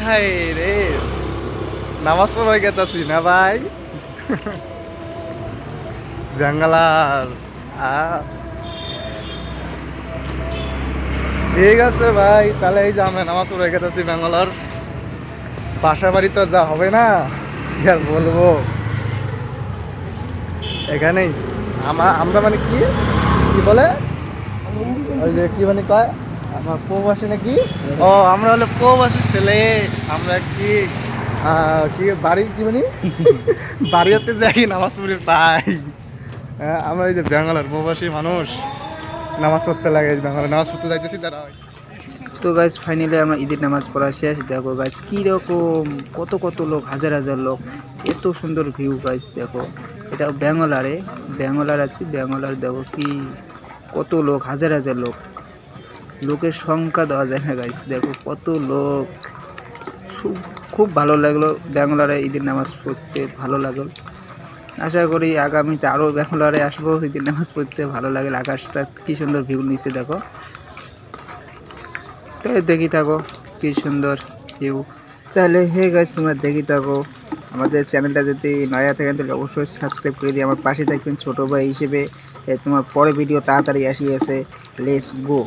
High রে, নামাজ পড়াই গেতাছি না ভাই। ব্যাঙ্গালার ঠিক আছে ভাই, তাহলে এই যে আমরা নামাজ পড়ে গেতেছি ব্যাঙ্গালোর। বাসা বাড়ি তো যা হবে না, কি আর বলবো। এখানেই আমরা মানে কি কি বলে, ওই যে কি মানে কয় আমার প্রবাসী নাকি। ও আমরা হলো প্রবাসী ছেলে। আমরা কি কি বাড়ি কি মানে বাড়িতে যাই নামাজ পড়ে পাই। আমরা এই যে ব্যাঙ্গালোর প্রবাসী মানুষ, নামাজ পড়তে লাগে ব্যাঙ্গালোর, নামাজ পড়তে যাইতেছি তারা। তো গাইস ফাইনালি আমরা ঈদের নামাজ পড়া শেষ। দেখো গাইস কীরকম কত কত লোক, হাজার হাজার লোক, এত সুন্দর ভিউ গাইস। দেখো এটা ব্যাঙ্গালোরে, ব্যাঙ্গালোর আছি, ব্যাঙ্গালোর দেখো কি কত লোক, হাজার হাজার লোক, লোকের সংখ্যা দেওয়া যায় না গাইস। দেখো কত লোক, খুব খুব ভালো লাগলো ব্যাঙ্গালোরে ঈদের নামাজ পড়তে, ভালো লাগলো। আশা করি আগামীতে আরও ব্যাঙ্গালোরে আসবো ঈদের নামাজ পড়তে, ভালো লাগে। আকাশটা কি সুন্দর ভিউ নিচে দেখো, তাহলে দেখি থাকো কি সুন্দর ভিউ। তাহলে হে গাইস তোমরা দেখি থাকো, আমাদের চ্যানেলটা যদি নয়া থাকেন তাহলে অবশ্যই সাবস্ক্রাইব করে দিয়ে আমার পাশে থাকবেন ছোটো ভাই হিসেবে। তোমার পরে ভিডিও তাড়াতাড়ি আসিয়েছে, লেটস গো।